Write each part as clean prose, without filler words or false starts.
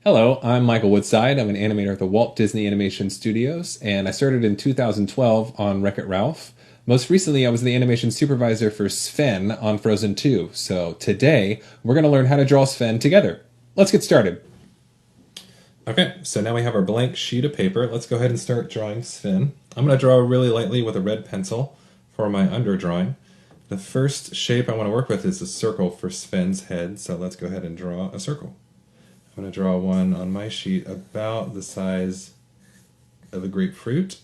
Hello, I'm Michael Woodside. I'm an animator at the Walt Disney Animation Studios, and I started in 2012 on Wreck-It Ralph. Most recently, I was the animation supervisor for Sven on Frozen 2. So today, we're going to learn how to draw Sven together. Let's get started. Okay, so now we have our blank sheet of paper. Let's go ahead and start drawing Sven. I'm going to draw really lightly with a red pencil for my underdrawing. The first shape I want to work with is a circle for Sven's head, so let's go ahead and draw a circle. I'm going to draw one on my sheet about the size of a grapefruit.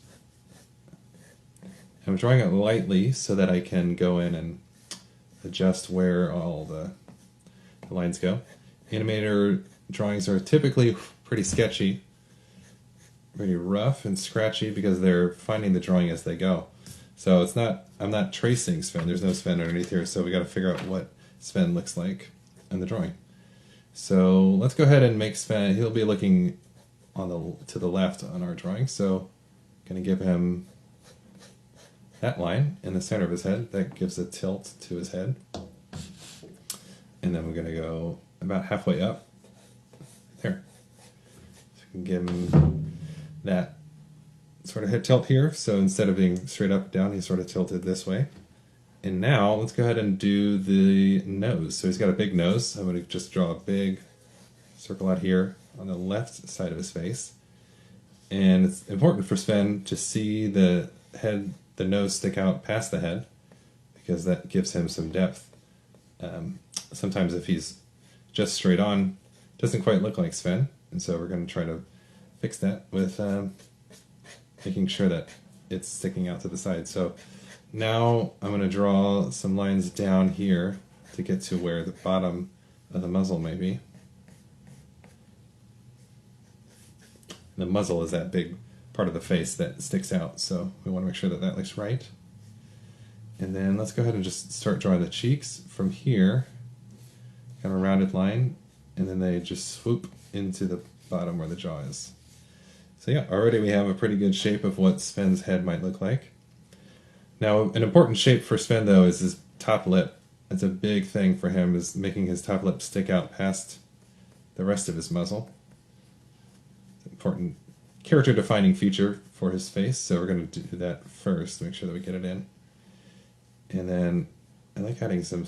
I'm drawing it lightly so that I can go in and adjust where all the lines go. Animator drawings are typically pretty sketchy, pretty rough and scratchy because they're finding the drawing as they go. So I'm not tracing Sven, there's no Sven underneath here, so we got to figure out what Sven looks like in the drawing. So let's go ahead and make Sven, he'll be looking to the left on our drawing, so I'm going to give him that line in the center of his head. That gives a tilt to his head. And then we're going to go about halfway up. There. So we can give him that sort of head tilt here, so instead of being straight up down, he's sort of tilted this way. And now let's go ahead and do the nose. So he's got a big nose. I'm going to just draw a big circle out here on the left side of his face. And it's important for Sven to see the nose stick out past the head because that gives him some depth. Sometimes if he's just straight on, it doesn't quite look like Sven. And so we're going to try to fix that with making sure that it's sticking out to the side. So now I'm going to draw some lines down here to get to where the bottom of the muzzle may be. The muzzle is that big part of the face that sticks out, so we want to make sure that that looks right. And then let's go ahead and just start drawing the cheeks from here, kind of a rounded line, and then they just swoop into the bottom where the jaw is. So yeah, already we have a pretty good shape of what Sven's head might look like. Now, an important shape for Sven, though, is his top lip. It's a big thing for him, is making his top lip stick out past the rest of his muzzle. It's an important character-defining feature for his face, so we're going to do that first to make sure that we get it in. And then I like adding some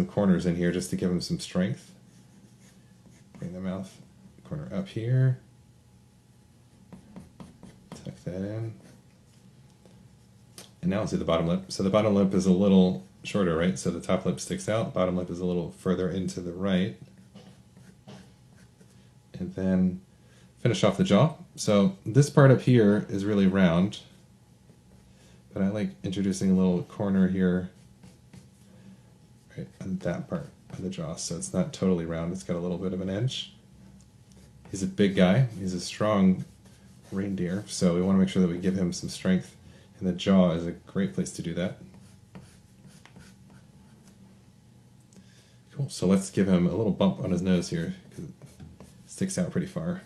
corners in here just to give him some strength. Bring the mouth corner up here. Tuck that in. And now let's do the bottom lip. So the bottom lip is a little shorter, right? So the top lip sticks out, bottom lip is a little further into the right. And then finish off the jaw. So this part up here is really round, but I like introducing a little corner here, right, on that part of the jaw, so it's not totally round, it's got a little bit of an edge. He's a big guy, he's a strong reindeer, so we want to make sure that we give him some strength. And the jaw is a great place to do that. Cool, so let's give him a little bump on his nose here, because it sticks out pretty far.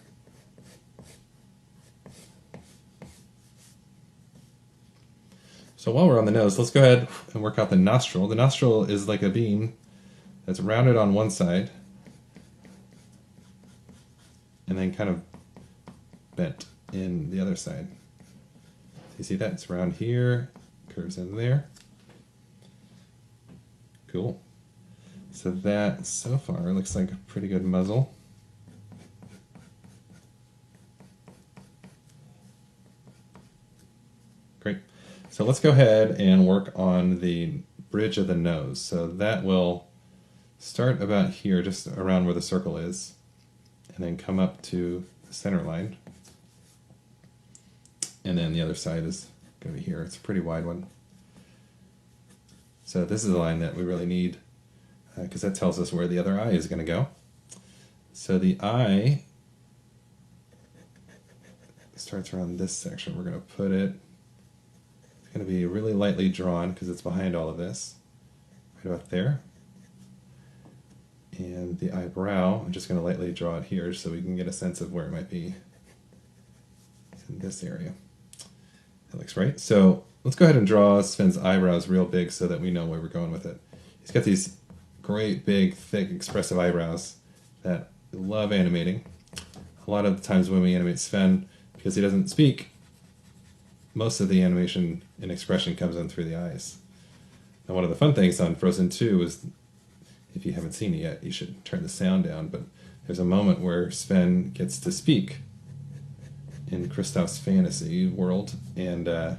So while we're on the nose, let's go ahead and work out the nostril. The nostril is like a bean that's rounded on one side, and then kind of bent in the other side. You see that? It's around here, curves in there. Cool. So that, so far, looks like a pretty good muzzle. Great. So let's go ahead and work on the bridge of the nose. So that will start about here, just around where the circle is, and then come up to the center line. And then the other side is going to be here. It's a pretty wide one. So this is the line that we really need because that tells us where the other eye is going to go. So the eye starts around this section. We're going to put it, it's going to be really lightly drawn because it's behind all of this, right about there. And the eyebrow, I'm just going to lightly draw it here so we can get a sense of where it might be. It's in this area. That looks right. So let's go ahead and draw Sven's eyebrows real big so that we know where we're going with it. He's got these great, big, thick, expressive eyebrows that love animating. A lot of the times when we animate Sven, because he doesn't speak, most of the animation and expression comes in through the eyes. And one of the fun things on Frozen 2 is, if you haven't seen it yet, you should turn the sound down, but there's a moment where Sven gets to speak in Kristoff's fantasy world, and that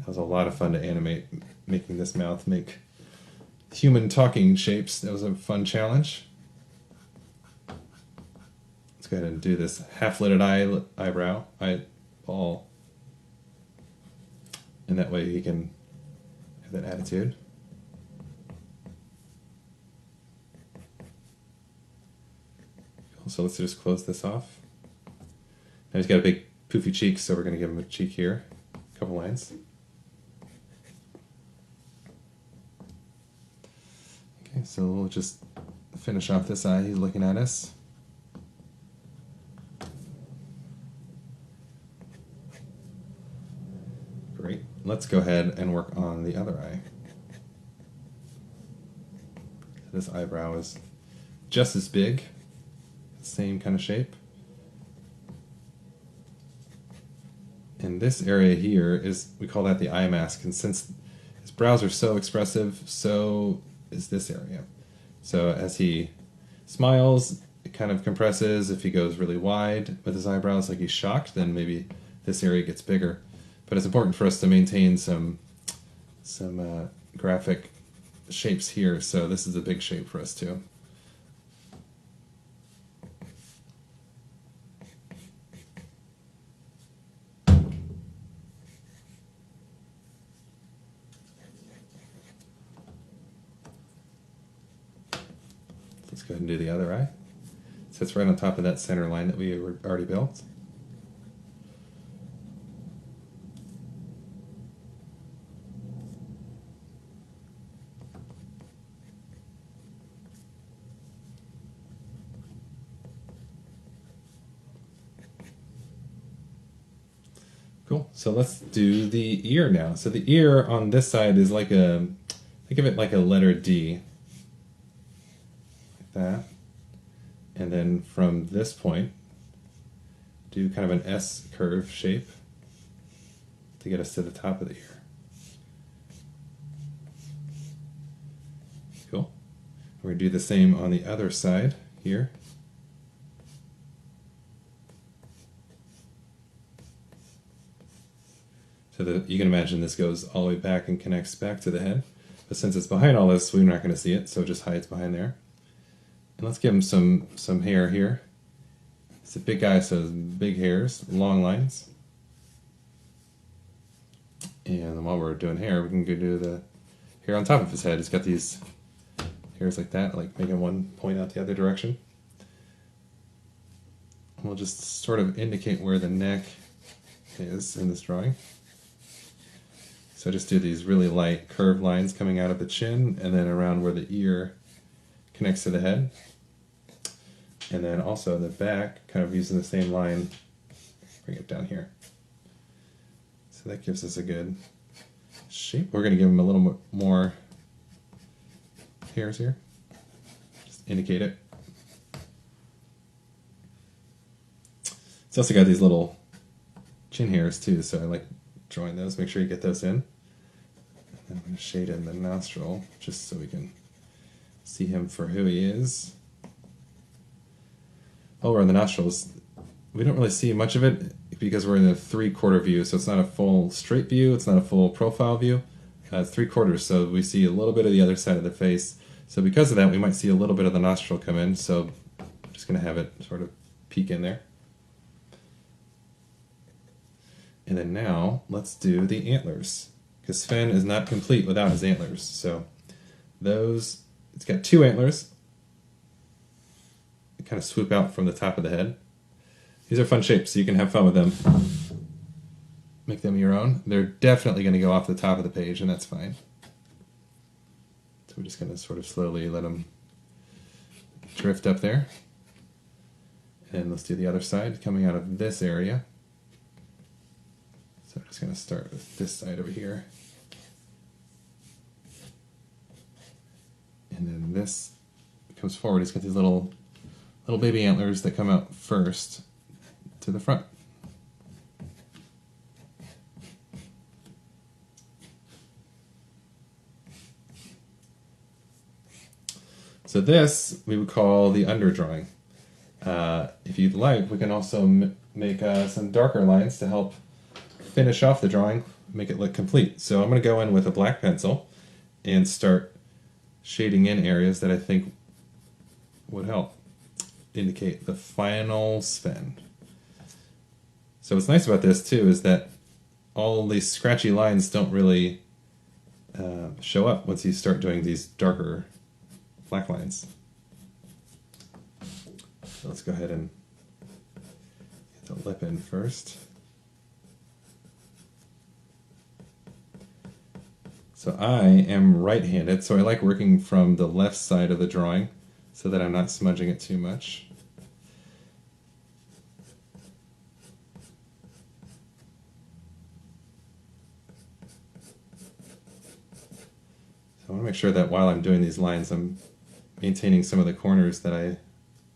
was a lot of fun to animate, making this mouth make human talking shapes. That was a fun challenge. Let's go ahead and do this half-lidded eyeball, and that way he can have that attitude. Cool. So let's just close this off. Now he's got a big poofy cheek, so we're going to give him a cheek here, a couple lines. Okay, so we'll just finish off this eye. He's looking at us. Great. Let's go ahead and work on the other eye. This eyebrow is just as big, same kind of shape. And this area here is, we call that the eye mask, and since his brows are so expressive, so is this area. So as he smiles, it kind of compresses. If he goes really wide with his eyebrows, like he's shocked, then maybe this area gets bigger. But it's important for us to maintain some graphic shapes here, so this is a big shape for us too. Let's go ahead and do the other eye. It sits right on top of that center line that we already built. Cool. So let's do the ear now. So the ear on this side is like a, think of it like a letter D. Like that. And then from this point, do kind of an S curve shape to get us to the top of the ear. Cool. We're going to do the same on the other side here. So that you can imagine this goes all the way back and connects back to the head. But since it's behind all this, we're not going to see it, so it just hides behind there. And let's give him some hair here. It's a big guy, so big hairs, long lines. And while we're doing hair, we can go do the hair on top of his head. He's got these hairs like that, like making one point out the other direction. We'll just sort of indicate where the neck is in this drawing. So just do these really light curved lines coming out of the chin and then around where the ear connects to the head. And then also in the back, kind of using the same line, bring it down here. So that gives us a good shape. We're going to give him a little bit more hairs here. Just indicate it. It's also got these little chin hairs too, so I like drawing those. Make sure you get those in. And I'm going to shade in the nostril just so we can see him for who he is. Over on the nostrils, we don't really see much of it because we're in a 3/4 view, so it's not a full straight view, it's not a full profile view. It's 3/4, so we see a little bit of the other side of the face. So because of that, we might see a little bit of the nostril come in, so I'm just going to have it sort of peek in there. And then now, let's do the antlers, because Sven is not complete without his antlers. So those, it's got 2 antlers. They kind of swoop out from the top of the head. These are fun shapes, so you can have fun with them. Make them your own. They're definitely going to go off the top of the page, and that's fine. So we're just going to sort of slowly let them drift up there. And let's do the other side, coming out of this area. So I'm just going to start with this side over here. And then this comes forward. It's got these little little baby antlers that come out first to the front. So this we would call the underdrawing. If you'd like, we can also make some darker lines to help finish off the drawing, make it look complete. So I'm going to go in with a black pencil and start shading in areas that I think would help indicate the final Sven. So what's nice about this too is that all these scratchy lines don't really show up once you start doing these darker black lines. So let's go ahead and get the lip in first. So I am right-handed, so I like working from the left side of the drawing so that I'm not smudging it too much. So I want to make sure that while I'm doing these lines, I'm maintaining some of the corners that I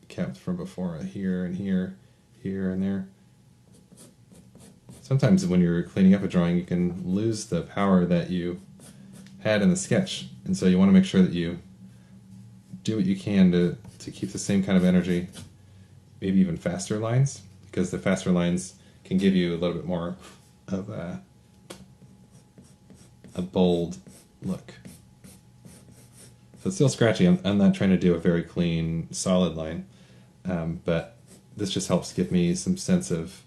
kept from before, here and here, here and there. Sometimes when you're cleaning up a drawing, you can lose the power that you had in the sketch, and so you want to make sure that you do what you can to keep the same kind of energy, maybe even faster lines, because the faster lines can give you a little bit more of a bold look. So it's still scratchy. I'm not trying to do a very clean, solid line, but this just helps give me some sense of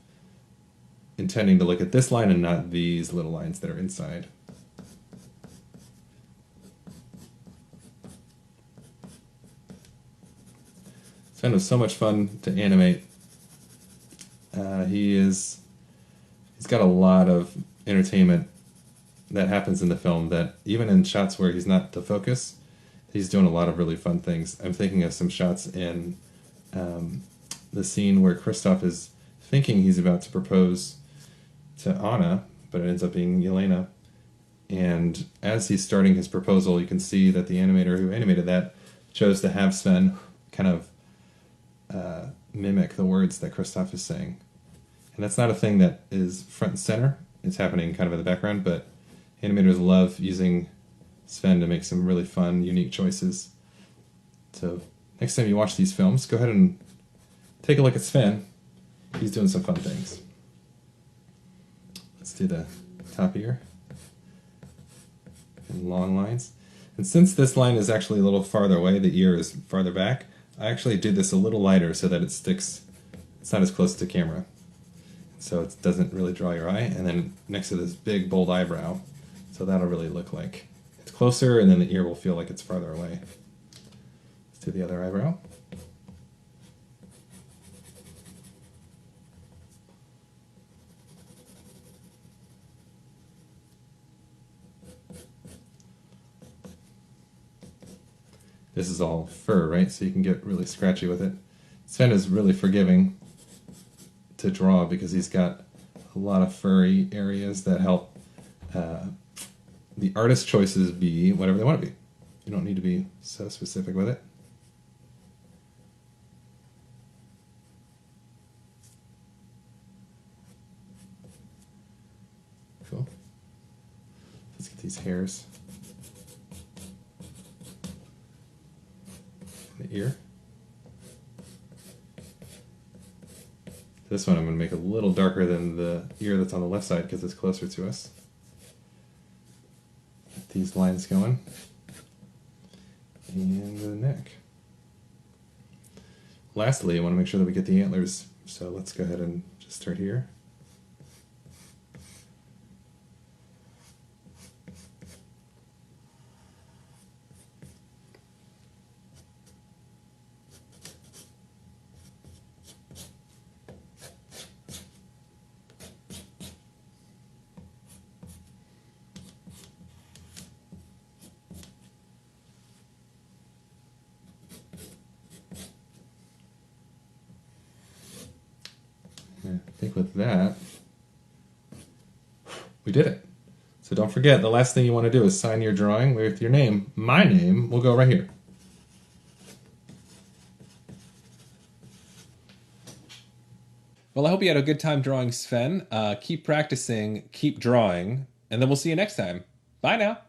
intending to look at this line and not these little lines that are inside. Sven was so much fun to animate. He's got a lot of entertainment that happens in the film, that even in shots where he's not the focus, he's doing a lot of really fun things. I'm thinking of some shots in the scene where Kristoff is thinking he's about to propose to Anna, but it ends up being Yelena. And as he's starting his proposal, you can see that the animator who animated that chose to have Sven kind of mimic the words that Kristoff is saying. And that's not a thing that is front and center. It's happening kind of in the background, but animators love using Sven to make some really fun, unique choices. So next time you watch these films, go ahead and take a look at Sven. He's doing some fun things. Let's do the top ear. And long lines. And since this line is actually a little farther away, the ear is farther back, I actually did this a little lighter so that it sticks, it's not as close to camera. So it doesn't really draw your eye. And then next to this big, bold eyebrow, so that'll really look like it's closer, and then the ear will feel like it's farther away. Let's do the other eyebrow. This is all fur, right? So you can get really scratchy with it. Sven is really forgiving to draw because he's got a lot of furry areas that help the artist's choices be whatever they want to be. You don't need to be so specific with it. Cool. Let's get these hairs. The ear. This one I'm going to make a little darker than the ear that's on the left side because it's closer to us. Get these lines going. And the neck. Lastly, I want to make sure that we get the antlers, so let's go ahead and just start here. I think with that, we did it. So don't forget, the last thing you want to do is sign your drawing with your name. My name will go right here. Well, I hope you had a good time drawing, Sven. Keep practicing, keep drawing, and then we'll see you next time. Bye now.